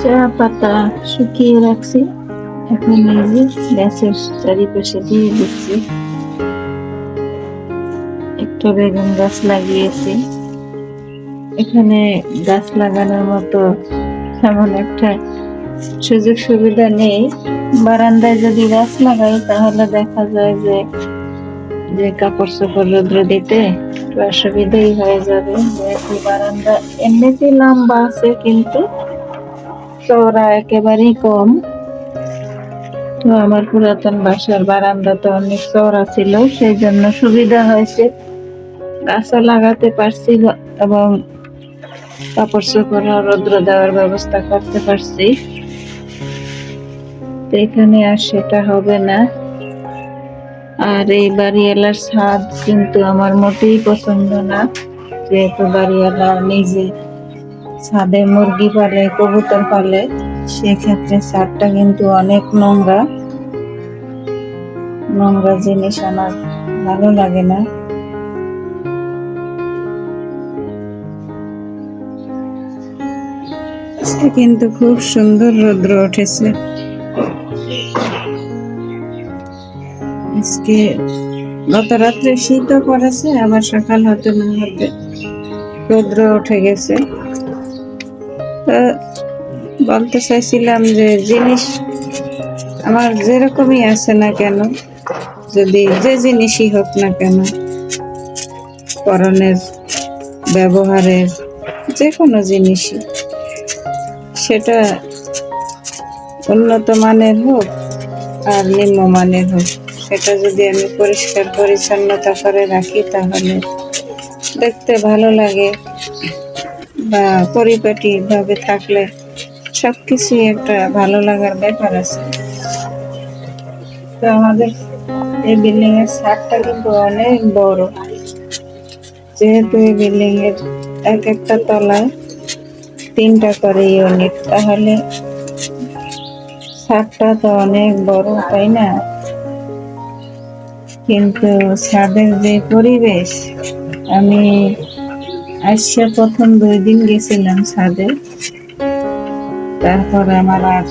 চা পাতা শুকিয়ে রাখছি, এখন এই যে গ্যাসের চারিপাশে দিয়ে দিচ্ছি। একটা বেগুন গাছ লাগিয়েছি। এখানে গাছ লাগানোর মতো তেমন একটা সুযোগ সুবিধা নেই। বারান্দায় যদি গাছ লাগাই তাহলে দেখা যায় যে যে কাপড় চোপড় রোদ্র দিতে একটু অসুবিধাই হয়ে যাবে, যেহেতু বারান্দা এমনিতেই লম্বা আছে কিন্তু চওড়া একেবারেই কম। তো আমার পুরাতন বাসার বারান্দাটা অনেক চওড়া ছিল, সেই জন্য সুবিধা হয়েছে, গাছও লাগাতে পারছি এবং কাপড় চোপড় রৌদ্র দেওয়ার ব্যবস্থা করতে পারছি। তো এখানে আর সেটা হবে না। আর এই বাড়িওয়ালার ছাদ কিন্তু আমার মোটেই পছন্দ না, যেহেতু বাড়িওয়ালা নিজে ছাদে মুরগি পালে, কবুতর পালে, সেক্ষেত্রে ছাদটা কিন্তু অনেক নোংরা। নোংরা জিনিস আমার ভালো লাগে না। আজকে কিন্তু খুব সুন্দর রৌদ্র উঠেছে। আজকে গত রাত্রে শীতও পড়েছে, আবার সকাল হতে না হতে রৌদ্র উঠে গেছে। তো বলতে চাইছিলাম যে জিনিস আমার যেরকমই আছে না কেন, যদি যে জিনিসই হোক না কেন, পরনের, ব্যবহারের যে কোনো জিনিসই, সেটা উন্নত মানের হোক আর নিম্নমানের হোক, সেটা যদি আমি পরিষ্কার পরিচ্ছন্নতা করে রাখি তাহলে দেখতে ভালো লাগে, বা পরিপাটি ভাবে থাকলে সবকিছুই একটা ভালো লাগার ব্যাপার আছে। তো আমাদের এই বিল্ডিং এর ছাদটা কিন্তু অনেক বড়, যেহেতু এই বিল্ডিং এর এক একটা তলায় 3টা করে ইউনিট, তাহলে ছাদটা তো অনেক বড়, তাই না? কিন্তু ছাদের যে পরিবেশ, আমি আসছে প্রথম 2 দিন গেছিলাম ছাদে, তারপর আমার আর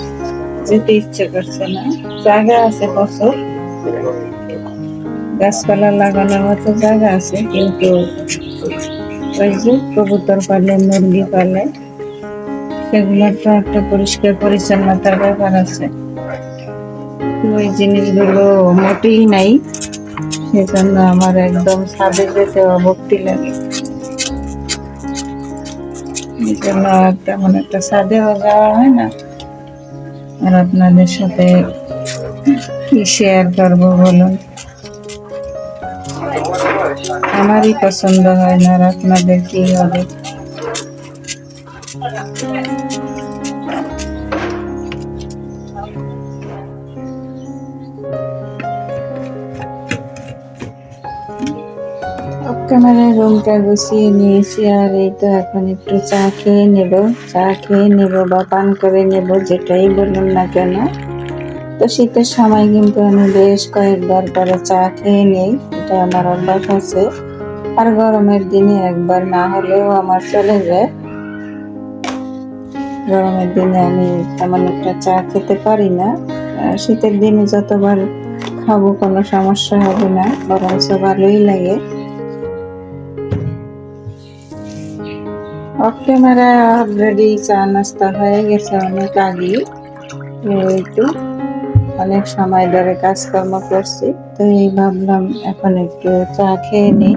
যেতে ইচ্ছে করছে না। জায়গা আছে প্রচুর, গাছপালা লাগানোর মতো জায়গা আছে, কিন্তু ওই যে কবুতর পালে, মুরগি পালে, সেগুলোর তো একটা পরিষ্কার পরিচ্ছন্নতার ব্যাপার আছে। ওই জিনিসগুলো মোটেই নাই, সেজন্য আমার একদম ছাদে যেতে অভক্তি লাগে। এই জন্য তেমন একটা ছাদেও যাওয়া হয় না। আর আপনাদের সাথে কি শেয়ার করবো বলুন, আমারই পছন্দ হয় না, আর আপনাদের কি হবে? ক্যামেরায় রুমটা গুছিয়ে নিয়েছি, আর এই তো এখন একটু চা খেয়ে নেব বা পান করে নেব, যেটাই বলুন না কেন। তো শীতের সময় কিন্তু আমি বেশ কয়েকবার করে চা খেয়ে নেই, এটা আমার অভ্যাস আছে। আর গরমের দিনে একবার না হলেও আমার চলে যায়। গরমের দিনে আমি তেমন একটা চা খেতে পারি না, শীতের দিনে যতবার খাবো কোনো সমস্যা হবে না, বরঞ্চ ভালোই লাগে। অফ ক্যামেরা অলরেডি চা নাস্তা হয়ে গেছে অনেক আগে। এই তো অনেক সময় ধরে কাজকর্ম করছি, তো এই ভাবলাম এখন একটু চা খেয়ে নিই।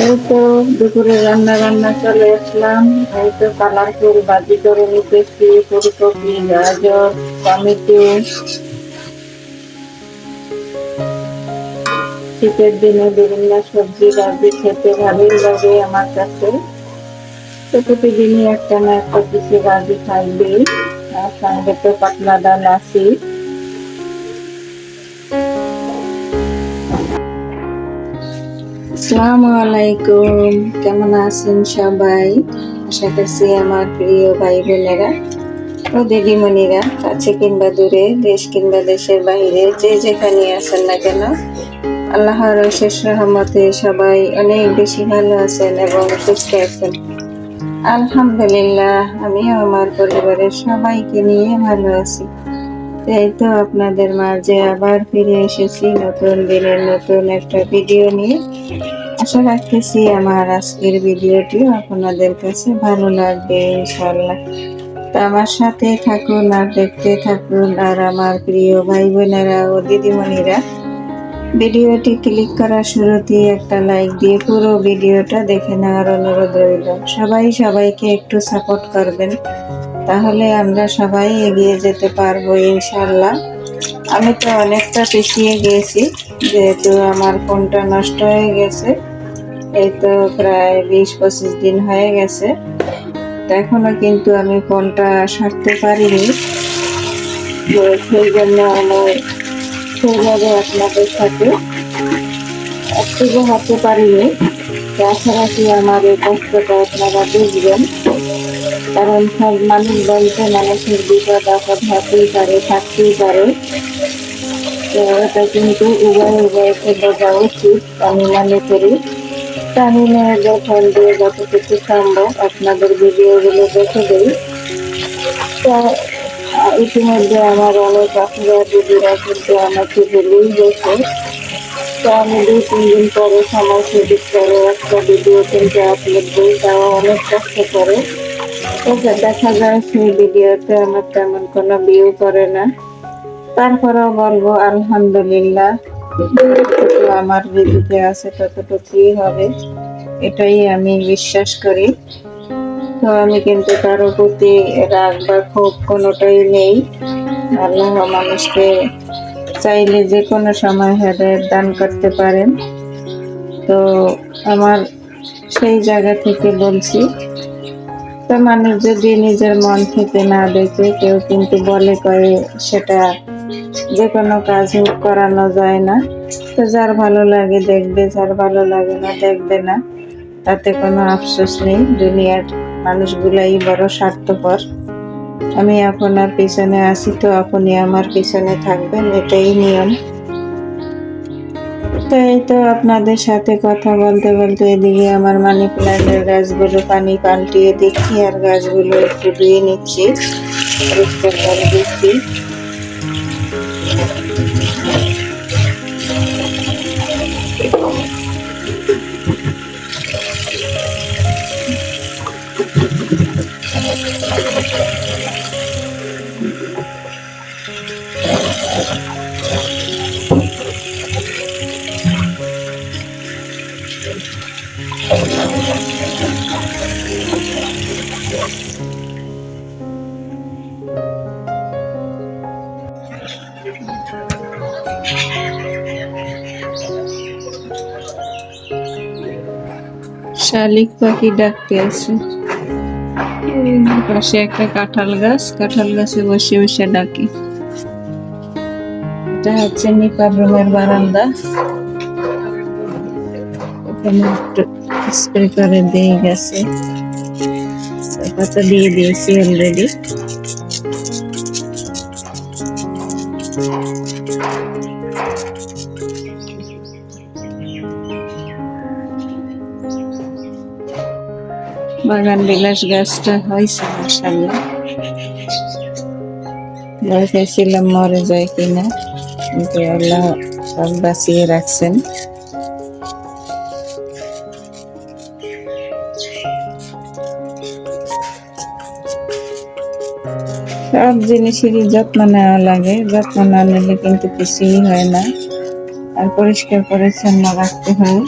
এই তো দুপুরে রান্না চলে আসলাম। এই তো কালারফুল ভাজি করে নিতেছি, ফুলকপি, গাজর, টমেটো। শীতের দিনে বিভিন্ন সবজি ভাজি খেতে ভালোই লাগে আমার কাছে। তো প্রতিদিনই একটা না একটা কিছু ভাজি থাকবেই, আর সঙ্গে তো পাতলা ডাল আছেই। আসসালামু আলাইকুম, কেমন আছেন সবাই? আশা করছি আমার প্রিয় ভাই বোনেরা ও দিদিমণিরা কাছে কিংবা দূরে, দেশ কিংবা দেশের বাইরে, যে যেখানে আছেন না কেন, আল্লাহর অশেষ রহমতে সবাই অনেক বেশি ভালো আছেন এবং সুস্থ আছেন। আলহামদুলিল্লাহ, আমিও আমার পরিবারের সবাইকে নিয়ে ভালো আছি। এই তো আপনাদের মাঝে আবার ফিরে এসেছি নতুন দিনের নতুন একটা ভিডিও নিয়ে। আশা রাখতেছি আমার আজকের ভিডিওটি আপনাদের কাছে ভালো লাগবে ইনশাআল্লাহ। তো আমার সাথে থাকুন আর দেখতে থাকুন। আর আমার প্রিয় ভাই বোনেরা ও দিদিমণিরা, ভিডিওটি ক্লিক করার শুরুতেই একটা লাইক দিয়ে পুরো ভিডিওটা দেখে নেওয়ার অনুরোধ রইল। সবাই সবাইকে একটু সাপোর্ট করবেন, তাহলে আমরা সবাই এগিয়ে যেতে পারবো ইনশাআল্লাহ। আমি তো অনেকটা পিছিয়ে গিয়েছি, যেহেতু আমার ফোনটা নষ্ট হয়ে গেছে। এই তো প্রায় 20-25 দিন হয়ে গেছে, এখনো কিন্তু আমি ফোনটা সারতে পারিনি। সেই জন্য আমি সেইভাবে আপনাদের সাথে একটু হাঁটতে পারিনি। আশা রাখি আমার এই কষ্টটা আপনারা বুঝবেন, কারণ সব মানুষ বলতে মানুষের বিপদ আপদ হতেই পারে, থাকতেই পারে। তো এটা কিন্তু উভয়কে বোঝা উচিত আমি মনে করি। আমি মেয়েদের ফোন দিয়ে যতটুকু সম্ভব আপনাদের ভিডিওগুলো দেখে দিই। তো ইতিমধ্যে আমার অনেক আপুরা দিদিরা কিন্তু আমাকে ভুলেই গেছে। তো আমি 2-3 দিন পরে সময় সুযোগ করে একটা ভিডিও কিন্তু আপলোড দিই, তাও অনেক কষ্ট করে। তো দেখা যায় সেই ভিডিওতে আমার তেমন কোনো ভিউ করে না। তারপরেও বলবো আলহামদুলিল্লাহ, যতটুকু আমার রিজিকে আছে ততটুকুই হবে, এটাই আমি বিশ্বাস করি। তো আমি কিন্তু কারো প্রতি রাগ বা ক্ষোভ কোনোটাই নেই। আল্লাহ মানুষকে চাইলে যে কোনো সময় হেদায়েত দান করতে পারেন। তো আমার সেই জায়গা থেকে বলছি, তো মানুষ যদি নিজের মন থেকে না দেখে, কেউ কিন্তু বলে করে সেটা যে কোনো কাজ করানো যায় না। তো যার ভালো লাগে দেখবে, যার ভালো লাগে না দেখবে না, তাতে কোনো আফসোস নেই। দুনিয়ার মানুষগুলাই বড় স্বার্থপর। আমি আপনার পিছনে আছি, তো আপনি আমার পিছনে থাকবেন, এটাই নিয়ম। তো এই তো আপনাদের সাথে কথা বলতে বলতে এদিকে আমার মানি প্ল্যান্টের গাছগুলো পানি পাল্টিয়ে দিচ্ছি, আর গাছগুলো একটু ধুয়ে নিচ্ছি, পরিষ্কার করে দিচ্ছি। শালিক পাখি ডাকতে আছে। পাশে একটা কাঁঠাল গাছে বসে বসে ডাকে। এটা হচ্ছে নিপার রুমের বারান্দা, এখানে একটু স্প্রে করে দিয়ে গেছে, পাতা দিয়ে দিয়েছি অলরেডি। বাগান বিলাস গাছটা হয়েছে মাশাআল্লাহ। ভয় পেয়েছিলাম মরে যায় কিনা, কিন্তু আল্লাহ সব বাঁচিয়ে রাখছেন। সব জিনিসেরই যত্ন নেওয়া লাগে, যত্ন না নিলে কিন্তু কিছুই হয় না। আর পরিষ্কার পরিচ্ছন্ন রাখতে হয়।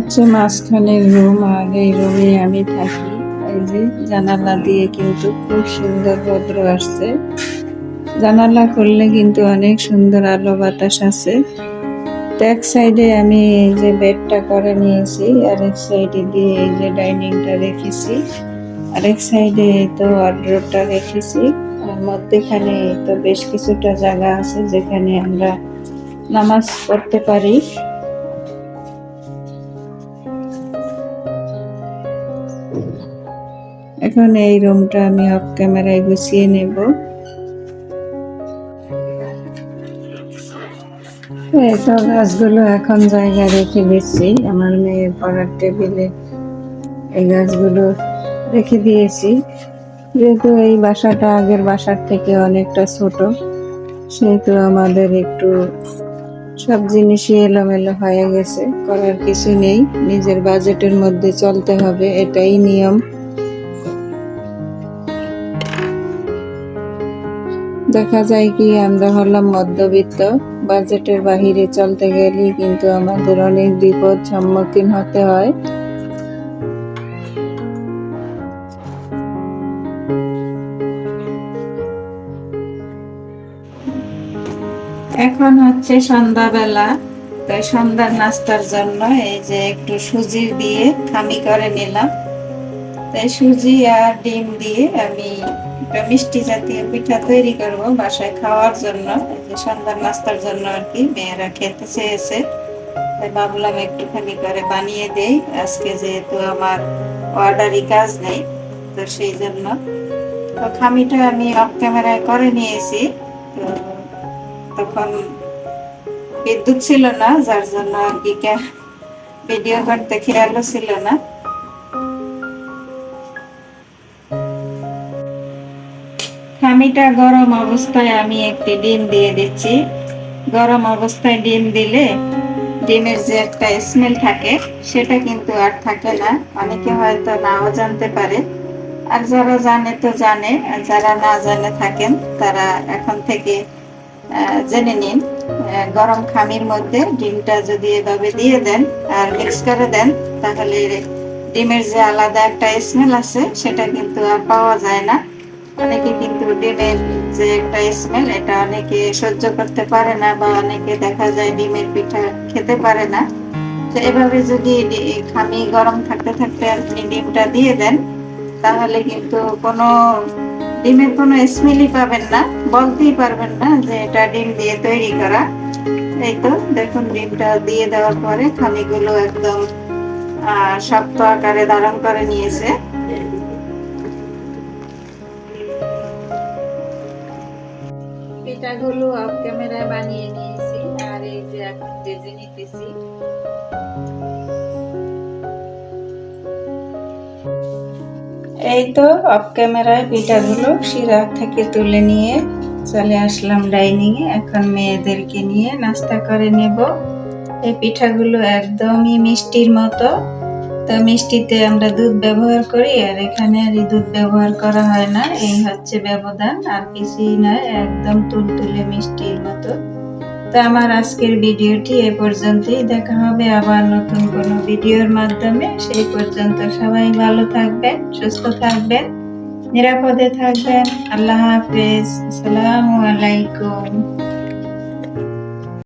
হচ্ছে মাঝখানের রুম, আর এই রুমে আমি থাকি। এই যে জানালা দিয়ে কিন্তু খুব সুন্দর ভদ্র আসছে। জানালা খুললে কিন্তু অনেক সুন্দর আলো বাতাস আছে। তো এক সাইডে আমি এই যে বেডটা করে নিয়েছি, আর এক সাইডে দিয়ে এই যে ডাইনিংটা রেখেছি, আর এক সাইডে তো ওয়ার্ডরোবটা রেখেছি। আর মধ্যেখানে তো বেশ কিছুটা জায়গা আছে যেখানে আমরা নামাজ পড়তে পারি। এখন এই রুমটা আমি অফ ক্যামেরায় গুছিয়ে নেব। এই তো গাছগুলো এখন জায়গা রেখে দিচ্ছি, আমার মেয়ের পড়ার টেবিলে এই গাছগুলো রেখে দিয়েছি। যেহেতু এই বাসাটা আগের বাসার থেকে অনেকটা ছোট, সেহেতু আমাদের একটু সব জিনিসই এলোমেলো হয়ে গেছে। করার কিছু নেই, নিজের বাজেটের মধ্যে চলতে হবে, এটাই নিয়ম। দেখা যায় কি আমরা হলাম মধ্যবিত্ত, বাজেটের বাহিরে চলতে গেলেই কিন্তু আমাদের অনেক বিপদ সম্মুখীন হতে হয়। এখন হচ্ছে সন্ধ্যাবেলা, তাই সন্ধ্যার নাস্তার জন্য এই যে একটু সুজি দিয়ে খামি করে নিলাম। তাই সুজি আর ডিম দিয়ে আমি একটা মিষ্টি জাতীয় পিঠা তৈরি করব বাসায় খাওয়ার জন্য, এই যে সন্ধ্যার নাস্তার জন্য আর কি। মেয়েরা খেতে চেয়েছে, তাই ভাবলাম একটুখানি করে বানিয়ে দেই আজকে, যেহেতু আমার অর্ডারি কাজ নেই। তো সেই জন্য তো খামিটা আমি অফ ক্যামেরায় করে নিয়েছি। তো তখন বিদ্যুৎ ছিল না, যার জন্য আর কি ভিডিও করতে খেয়ালও ছিল না। খামিটা গরম অবস্থায় আমি একটি ডিম দিয়ে দিচ্ছি। গরম অবস্থায় ডিম দিলে ডিমের যে একটা স্মেল থাকে সেটা কিন্তু আর থাকে না। অনেকে হয়তো নাও জানতে পারে, আর যারা জানে তো জানে, আর যারা না জানে থাকেন তারা এখন থেকে জেনে নিন। গরম খামির মধ্যে ডিমটা যদি এভাবে দিয়ে দেন আর মিক্স করে দেন, তাহলে ডিমের যে আলাদা একটা স্মেল আছে সেটা কিন্তু আর পাওয়া যায় না। অনেকে কিন্তু ডিমের যে একটা স্মেল, এটা অনেকে সহ্য করতে পারে না, বা অনেকে দেখা যায় ডিমের পিঠা খেতে পারে না। তো এভাবে যদি খামি গরম থাকতে থাকতে আপনি ডিমটা দিয়ে দেন, তাহলে কিন্তু কোনো ডিমের কোনো স্মেলই পাবেন না, বলতেই পারবেন না যে এটা ডিম দিয়ে তৈরি করা। এই তো দেখুন, ডিমটা দিয়ে দেওয়ার পরে খামিগুলো একদম শক্ত আকারে ধারণ করে নিয়েছে। পিঠাগুলো অফ ক্যামেরায় বানিয়ে নিয়েছি, আর এই যে এখন ভেজে নিতেছি। এই তো অফ ক্যামেরায় পিঠাগুলো শিরা থেকে তুলে নিয়ে চলে আসলাম ডাইনিং এ। এখন মেয়েদেরকে নিয়ে নাস্তা করে নেব। এই পিঠাগুলো একদমই মিষ্টির মতো। তো মিষ্টিতে আমরা দুধ ব্যবহার করি, আর এখানে আর দুধ ব্যবহার করা হয় না। এই হচ্ছে ব্যবধান, আর কিছুই নয়, একদম তুলতুলে মিষ্টির মতো। তো আমার আজকের ভিডিওটি এ পর্যন্তই। দেখা হবে আবার নতুন কোনো ভিডিওর মাধ্যমে। সেই পর্যন্ত সবাই ভালো থাকবেন, সুস্থ থাকবেন, নিরাপদে থাকবেন। আল্লাহ হাফেজ, আসসালামু আলাইকুম।